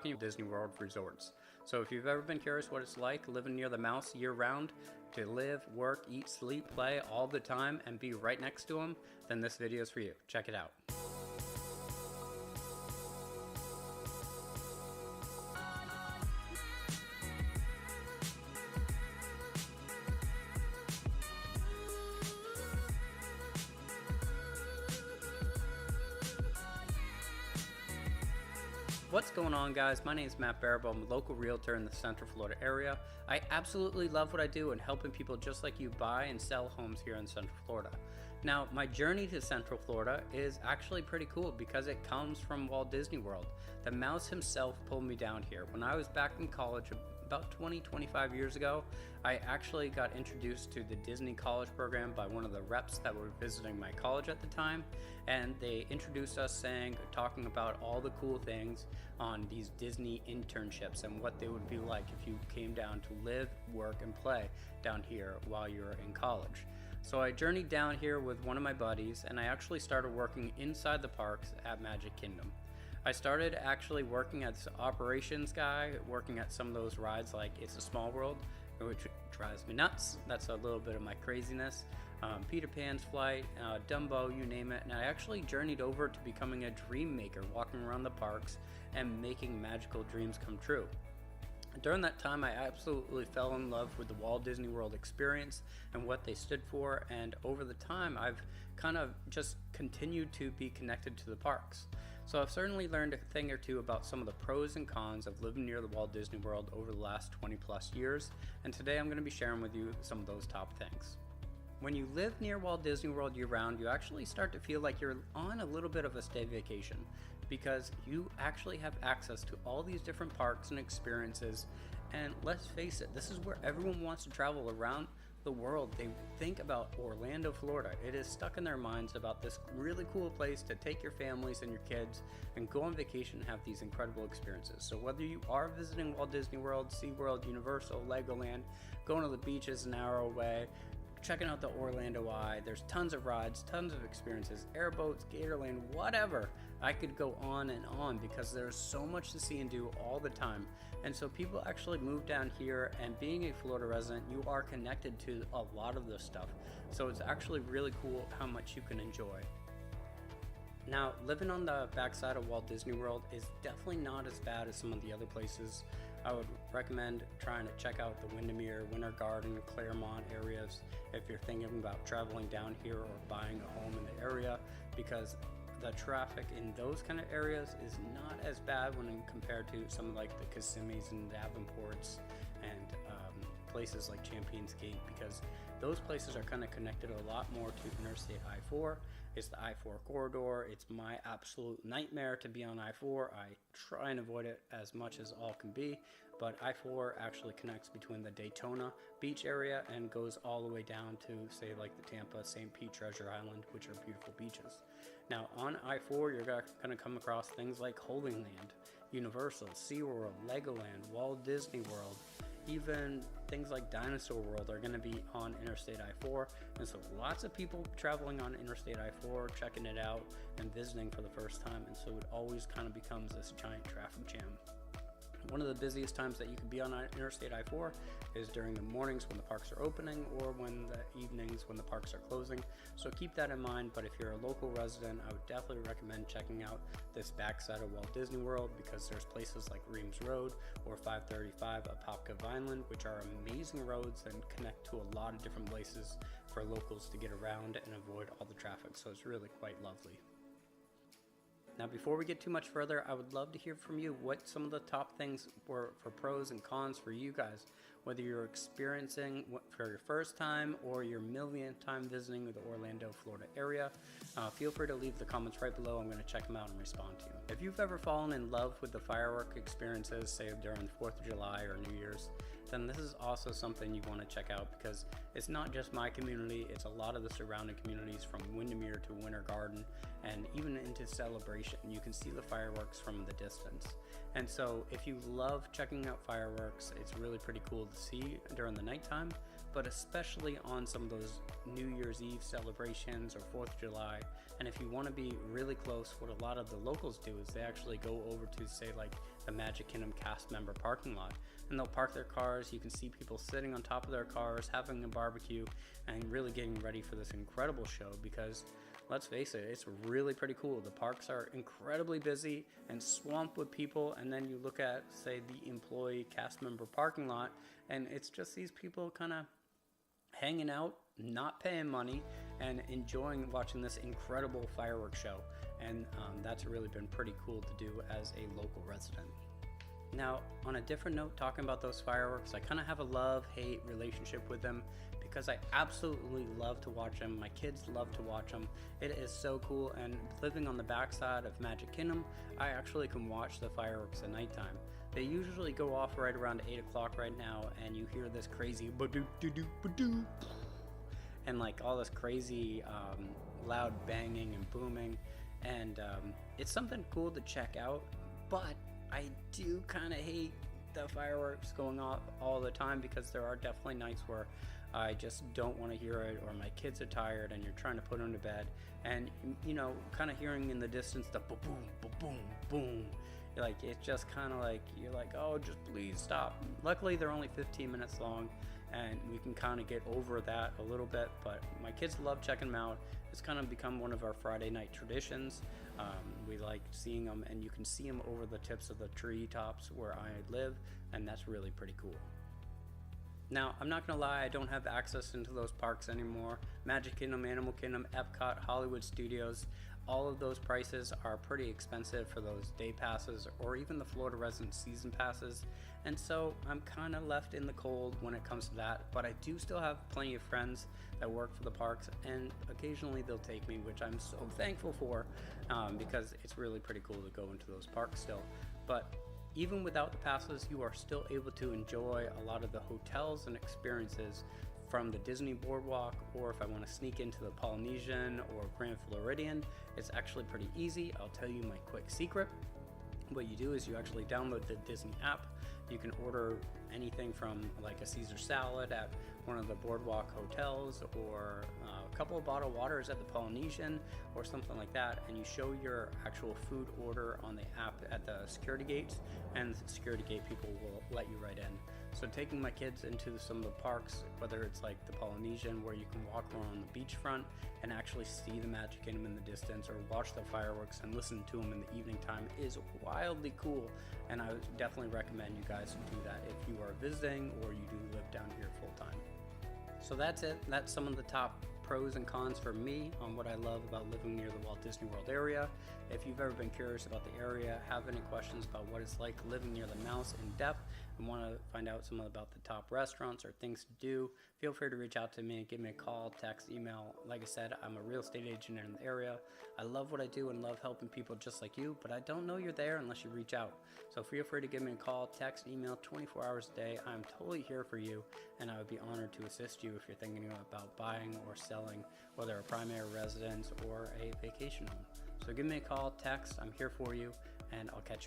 Disney World resorts. So if you've ever been curious what it's like living near the mouse year round, to live, work, eat, sleep, play all the time and be right next to him, then this video is for you. Check it out. What's going on, guys? My name is Matt Baribeau. I'm a local realtor in the Central Florida area. I absolutely love what I do and helping people just like you buy and sell homes here in Central Florida. Now, my journey to Central Florida is actually pretty cool because it comes from Walt Disney World. The mouse himself pulled me down here. When I was back in college about 25 years ago, I actually got introduced to the Disney College program by one of the reps that were visiting my college at the time, and they introduced us talking about all the cool things on these Disney internships and what they would be like if you came down to live, work, and play down here while you were in college. So I journeyed down here with one of my buddies, and I actually started working inside the parks at Magic Kingdom. I started actually working as an operations guy, working at some of those rides like It's a Small World, which drives me nuts. That's a little bit of my craziness. Peter Pan's Flight, Dumbo, you name it. And I actually journeyed over to becoming a dream maker, walking around the parks and making magical dreams come true. During that time, I absolutely fell in love with the Walt Disney World experience and what they stood for, and over the time, I've kind of just continued to be connected to the parks. So I've certainly learned a thing or two about some of the pros and cons of living near the Walt Disney World over the last 20 plus years, and today I'm going to be sharing with you some of those top things. When you live near Walt Disney World year round, you actually start to feel like you're on a little bit of a stay vacation, because you actually have access to all these different parks and experiences. And let's face it, this is where everyone wants to travel around the world. They think about Orlando, Florida. It is stuck in their minds about this really cool place to take your families and your kids and go on vacation and have these incredible experiences. So whether you are visiting Walt Disney World, SeaWorld, Universal, Legoland, going to the beaches an hour away, checking out the Orlando Eye, there's tons of rides, tons of experiences, airboats, Gatorland, whatever. I could go on and on because there's so much to see and do all the time. And so people actually move down here, and being a Florida resident, you are connected to a lot of this stuff. So it's actually really cool how much you can enjoy. Now, living on the backside of Walt Disney World is definitely not as bad as some of the other places. I would recommend trying to check out the Windermere, Winter Garden, Claremont areas if you're thinking about traveling down here or buying a home in the area, because the traffic in those kind of areas is not as bad when compared to some like the Kissimmees and Davenports and places like Champions Gate, because those places are kind of connected a lot more to Interstate I-4. It's the I-4 corridor. It's my absolute nightmare to be on I-4. I try and avoid it as much as all can be, but I-4 actually connects between the Daytona beach area and goes all the way down to, say, like the Tampa, St. Pete, Treasure Island, which are beautiful beaches. Now, on I-4, you're going to come across things like Holy Land, Universal, SeaWorld, Legoland, Walt Disney World. Even things like Dinosaur World are going to be on Interstate I-4, and so lots of people traveling on Interstate I-4, checking it out and visiting for the first time, and so it always kind of becomes this giant traffic jam. One of the busiest times that you can be on Interstate I-4 is during the mornings when the parks are opening, or when the evenings when the parks are closing. So keep that in mind. But if you're a local resident, I would definitely recommend checking out this backside of Walt Disney World, because there's places like Reams Road or 535 Apopka Vineland, which are amazing roads and connect to a lot of different places for locals to get around and avoid all the traffic. So it's really quite lovely. Now, before we get too much further, I would love to hear from you what some of the top things were for pros and cons for you guys, whether you're experiencing for your first time or your millionth time visiting the Orlando, Florida area. Feel free to leave the comments right below. I'm going to check them out and respond to you. If you've ever fallen in love with the firework experiences, say during the 4th of July or New Year's, then this is also something you want to check out, because it's not just my community, it's a lot of the surrounding communities from Windermere to Winter Garden and even into Celebration. You can see the fireworks from the distance. And so if you love checking out fireworks, it's really pretty cool to see during the nighttime. but especially on some of those New Year's Eve celebrations or 4th of July. And if you want to be really close, what a lot of the locals do is they actually go over to, say, like the Magic Kingdom cast member parking lot, and they'll park their cars. You can see people sitting on top of their cars having a barbecue and really getting ready for this incredible show, because let's face it, it's really pretty cool. The parks are incredibly busy and swamped with people, and then you look at, say, the employee cast member parking lot, and it's just these people kind of hanging out, not paying money, and enjoying watching this incredible fireworks show. And that's really been pretty cool to do as a local resident. Now, on a different note, talking about those fireworks, I kind of have a love-hate relationship with them, because I absolutely love to watch them. My kids love to watch them. It is so cool, and living on the backside of Magic Kingdom, I actually can watch the fireworks at nighttime. They usually go off right around 8 o'clock right now, and you hear this crazy ba-doo-doo-doo-ba-doo, and like all this crazy loud banging and booming, and it's something cool to check out, but I do kind of hate the fireworks going off all the time, because there are definitely nights where I just don't want to hear it, or my kids are tired and you're trying to put them to bed, and you know, kind of hearing in the distance the boom, boom, boom, boom, like it's just kind of like, you're like, oh, just please stop. Luckily they're only 15 minutes long, and we can kind of get over that a little bit, but my kids love checking them out. It's kind of become one of our Friday night traditions. We like seeing them, and you can see them over the tips of the tree tops where I live, and that's really pretty cool. Now, I'm not gonna lie, I don't have access into those parks anymore. Magic Kingdom, Animal Kingdom, Epcot, Hollywood Studios, all of those prices are pretty expensive for those day passes, or even the Florida resident season passes, and so I'm kind of left in the cold when it comes to that. But I do still have plenty of friends that work for the parks, and occasionally they'll take me, which I'm so thankful for, because it's really pretty cool to go into those parks still. But even without the passes, you are still able to enjoy a lot of the hotels and experiences from the Disney Boardwalk, or if I want to sneak into the Polynesian or Grand Floridian, it's actually pretty easy. I'll tell you my quick secret. What you do is you actually download the Disney app. You can order anything from like a Caesar salad at one of the Boardwalk hotels, or a couple of bottled waters at the Polynesian, or something like that, and you show your actual food order on the app at the security gates, and the security gate people will let you right in. So taking my kids into some of the parks, whether it's like the Polynesian, where you can walk around the beachfront and actually see the Magic Kingdom in the distance, or watch the fireworks and listen to them in the evening time, is wildly cool, and I would definitely recommend you guys do that if you are visiting or you do live down here full time. So that's it. That's some of the top pros and cons for me on what I love about living near the Walt Disney World area. If you've ever been curious about the area, have any questions about what it's like living near the mouse in depth, and want to find out some about the top restaurants or things to do, feel free to reach out to me, give me a call, text, email. Like I said, I'm a real estate agent in the area. I love what I do and love helping people just like you, but I don't know you're there unless you reach out. So feel free to give me a call, text, email, 24 hours a day. I'm totally here for you, and I would be honored to assist you if you're thinking about buying or selling, whether a primary residence or a vacation home. So give me a call, text, I'm here for you, and I'll catch you.